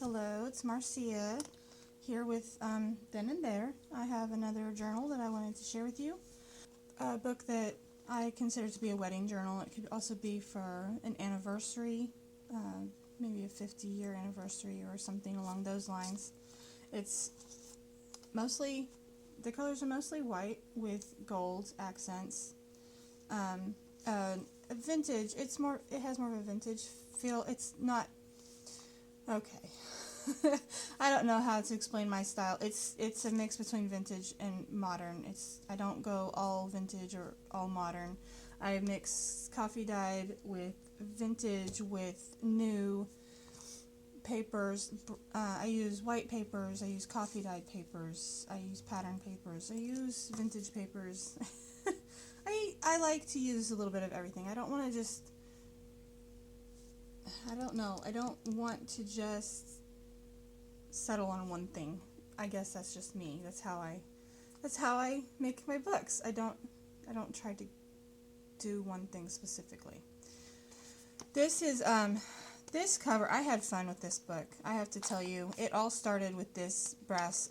Hello, it's Marcia here with Then and There. I have another journal that I wanted to share with you. A book that I consider to be a wedding journal. It could also be for an anniversary, maybe a 50-year anniversary or something along those lines. It's mostly, the colors are mostly white with gold accents. Vintage, it has more of a vintage feel. It's not, okay. I don't know how to explain my style. It's a mix between vintage and modern. I don't go all vintage or all modern. I mix coffee dyed with vintage with new papers. I use white papers. I use coffee dyed papers. I use pattern papers. I use vintage papers. I like to use a little bit of everything. I don't want to just, I don't know. I don't want to just settle on one thing. I guess that's just me. That's how I make my books. I don't try to do one thing specifically. This is this cover. I had fun with this book. I have to tell you, it all started with this brass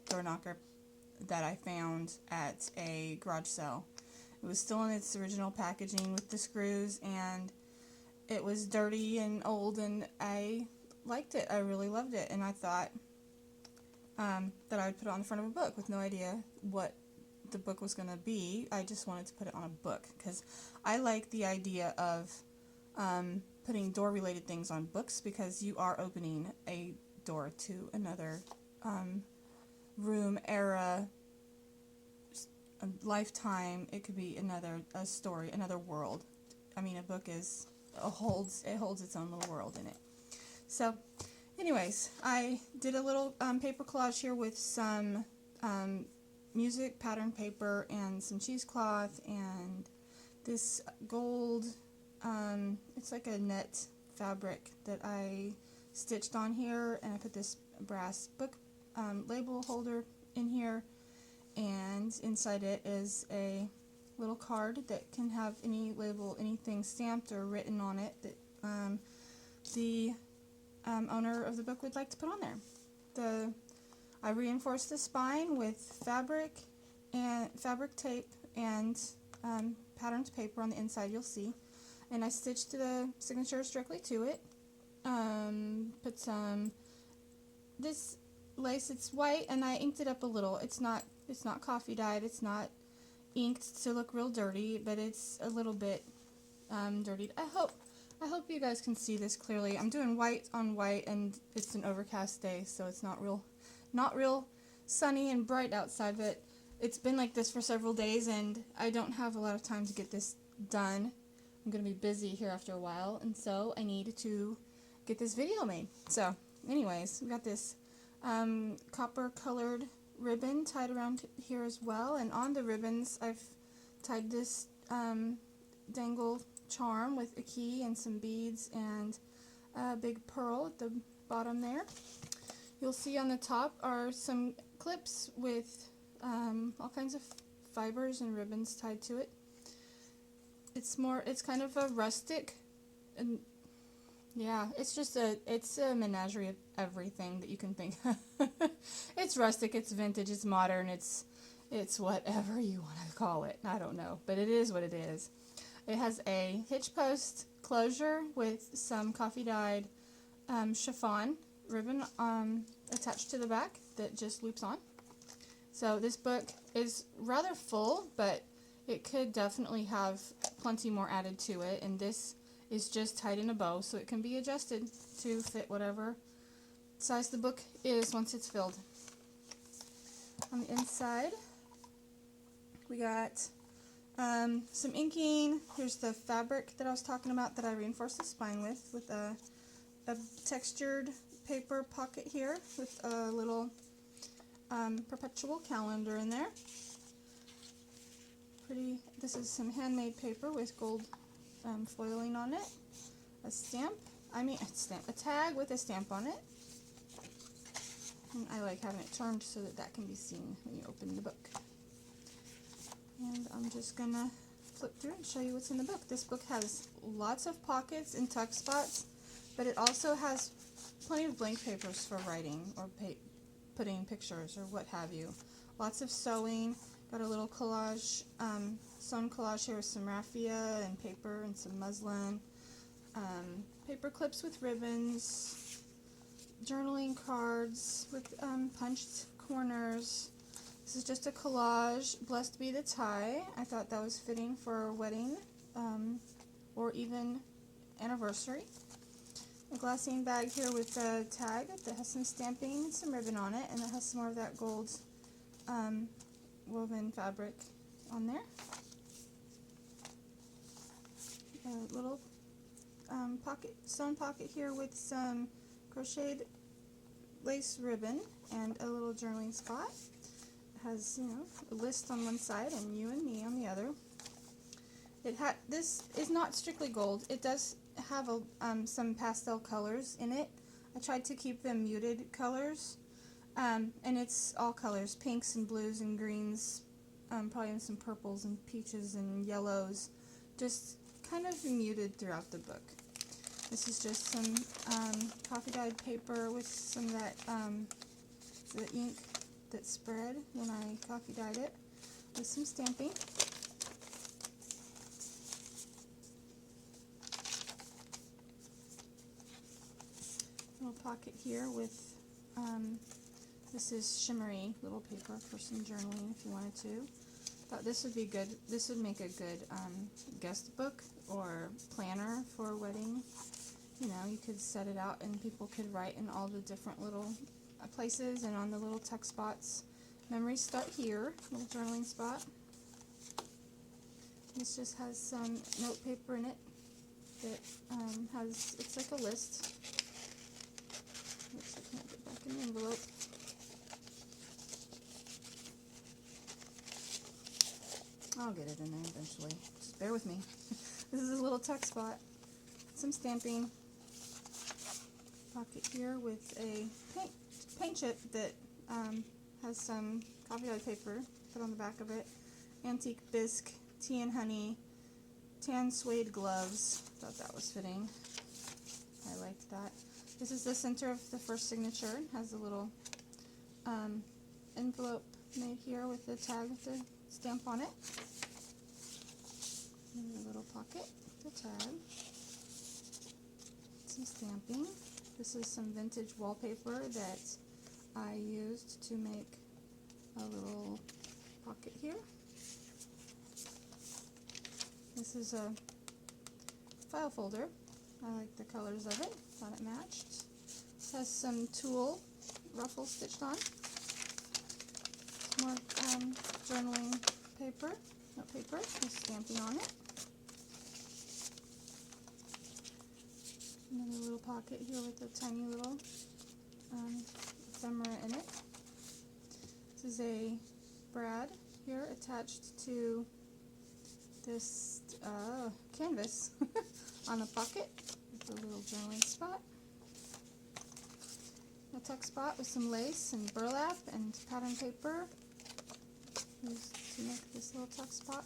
door knocker that I found at a garage sale. It was still in its original packaging with the screws, and it was dirty and old, and I liked it. I really loved it, and I thought that I would put it on the front of a book with no idea what the book was going to be. I just wanted to put it on a book because I like the idea of putting door-related things on books, because you are opening a door to another room, era, a lifetime. It could be a story, another world. I mean, a book holds its own little world in it. So, anyways, I did a little paper collage here with some music pattern paper and some cheesecloth and this gold, it's like a net fabric that I stitched on here, and I put this brass book label holder in here, and inside it is a little card that can have any label, anything stamped or written on it that the owner of the book would like to put on there. I reinforced the spine with fabric tape and patterned paper on the inside, you'll see, and I stitched the signatures directly to it. Put some this lace. It's white, and I inked it up a little. It's not coffee dyed. It's not inked to look real dirty, but it's a little bit dirtied. I hope you guys can see this clearly. I'm doing white on white, and it's an overcast day, so it's not real sunny and bright outside, but it's been like this for several days, and I don't have a lot of time to get this done. I'm going to be busy here after a while, and so I need to get this video made. So, anyways, we got this copper colored ribbon tied around here as well, and on the ribbons I've tied this dangle charm with a key and some beads and a big pearl at the bottom there. You'll see on the top are some clips with all kinds of fibers and ribbons tied to it. It's kind of a rustic, and yeah, it's a menagerie of everything that you can think of. It's rustic, it's vintage, it's modern, it's whatever you want to call it. I don't know, but it is what it is. It has a hitch post closure with some coffee dyed chiffon ribbon attached to the back that just loops on. So this book is rather full, but it could definitely have plenty more added to it, and this is just tied in a bow, so it can be adjusted to fit whatever size the book is once it's filled. On the inside, we got some inking. Here's the fabric that I was talking about that I reinforced the spine with a textured paper pocket here with a little perpetual calendar in there. Pretty. This is some handmade paper with gold foiling on it. A tag with a stamp on it. And I like having it turned so that can be seen when you open the book. And I'm just gonna flip through and show you what's in the book. This book has lots of pockets and tuck spots, but it also has plenty of blank papers for writing or putting pictures or what have you. Lots of sewing. Got a little collage, sewn collage here with some raffia and paper and some muslin. Paper clips with ribbons. Journaling cards with punched corners. This is just a collage. Blessed be the tie. I thought that was fitting for a wedding or even anniversary. A glassine bag here with a tag that has some stamping and some ribbon on it, and it has some more of that gold woven fabric on there. A little sewn pocket here with some crocheted lace ribbon and a little journaling spot. It has, a list on one side and you and me on the other. This is not strictly gold. It does have some pastel colors in it. I tried to keep them muted colors, and it's all colors, pinks and blues and greens, probably even some purples and peaches and yellows, just kind of muted throughout the book. This is just some coffee dyed paper with some of that the ink that spread when I coffee dyed it, with some stamping. Little pocket here with this is shimmery little paper for some journaling if you wanted to. Thought this would be good. This would make a good guest book or planner for a wedding. You could set it out and people could write in all the different little places and on the little tuck spots. Memories start here, little journaling spot. This just has some note paper in it that it's like a list. Oops, I can't get back in the envelope. I'll get it in there eventually. Just bear with me. This is a little tuck spot. Some stamping. Pocket here with a paint chip that has some coffee dyed paper put on the back of it. Antique bisque, tea and honey, tan suede gloves. Thought that was fitting. I liked that. This is the center of the first signature. It has a little envelope made here with the tag with the stamp on it. And a little pocket, the tag. Some stamping. This is some vintage wallpaper that I used to make a little pocket here. This is a file folder. I like the colors of it. Thought it matched. This has some tulle ruffles stitched on. More journaling paper, note paper, with stamping on it. Another little pocket here with a tiny little ephemera in it. This is a brad here attached to this canvas on a pocket with a little journaling spot. A tuck spot with some lace and burlap and pattern paper used to make this little tuck spot.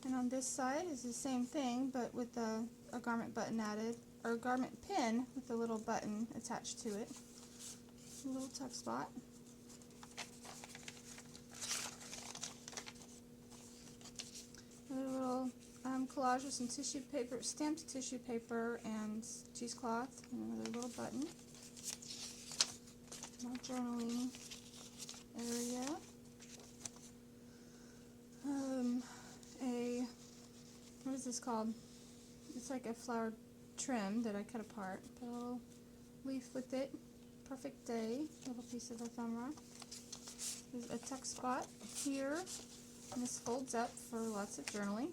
And on this side is the same thing, but with a garment button added, or a garment pin with a little button attached to it. A little tuck spot. Another little collage with some tissue paper, stamped tissue paper and cheesecloth, and another little button. More journaling area. What is this called? It's like a flower trim that I cut apart. Put a little leaf with it. Perfect day. Little piece of ephemera. There's a tuck spot here. And this folds up for lots of journaling.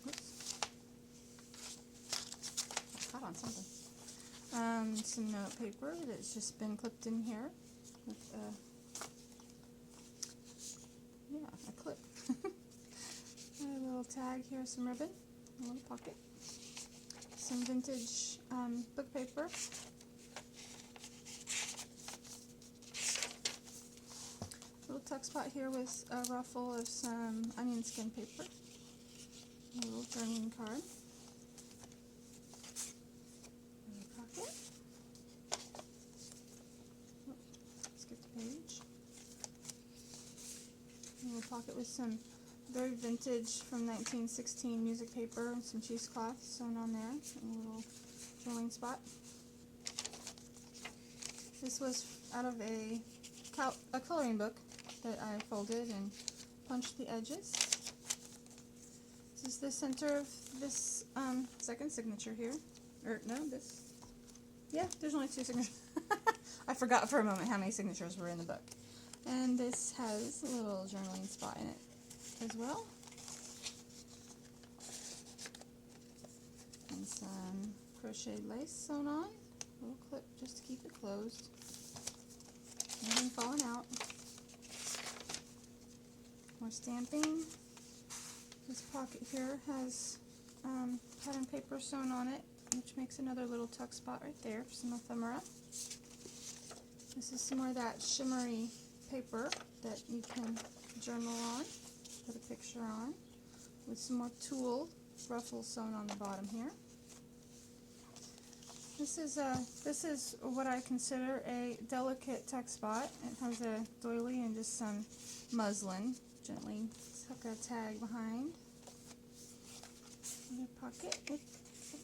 Oops. I caught on something. Some note paper that's just been clipped in here with a clip. A little tag here, some ribbon, a little pocket, some vintage book paper, little tuck spot here with a ruffle of some onion skin paper, a little journaling card, pocket with some very vintage from 1916 music paper and some cheesecloth sewn on there, and a little journaling spot. This was out of a coloring book that I folded and punched the edges. This is the center of this second signature here. Or no, this. Yeah, there's only 2 signatures. I forgot for a moment how many signatures were in the book. And this has a little journaling spot in it as well. And some crocheted lace sewn on. A little clip just to keep it closed. Nothing falling out. More stamping. This pocket here has pattern paper sewn on it, which makes another little tuck spot right there for some ephemera. This is some more of that shimmery paper that you can journal on, put a picture on, with some more tulle ruffles sewn on the bottom here. This is what I consider a delicate tuck spot. It has a doily and just some muslin. Gently tuck a tag behind. Another pocket with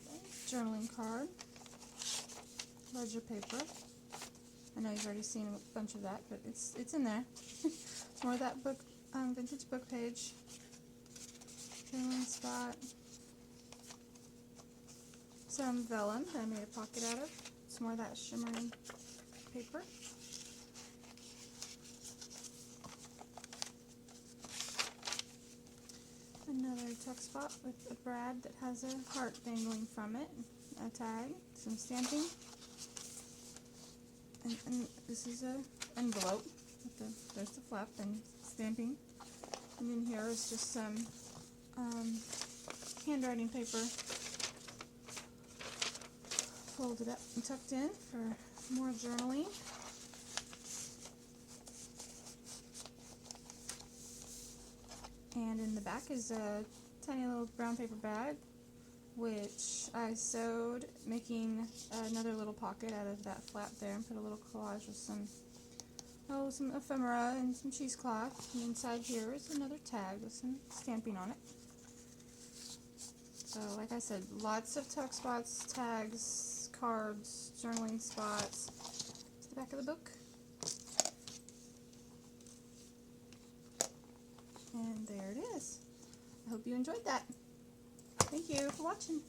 a journaling card, ledger paper. I know you've already seen a bunch of that, but it's in there. It's more of that book, vintage book page. Journaling spot. Some vellum that I made a pocket out of. It's more of that shimmering paper. Another tuck spot with a brad that has a heart dangling from it, a tag, some stamping, and this is an envelope with there's the flap and stamping, and in here is just some handwriting paper folded up and tucked in for more journaling. And in the back is a tiny little brown paper bag, which I sewed, making another little pocket out of that flap there, and put a little collage with some ephemera and some cheesecloth. And inside here is another tag with some stamping on it. So, like I said, lots of tuck spots, tags, cards, journaling spots. It's the back of the book. And there it is. I hope you enjoyed that. Thank you for watching.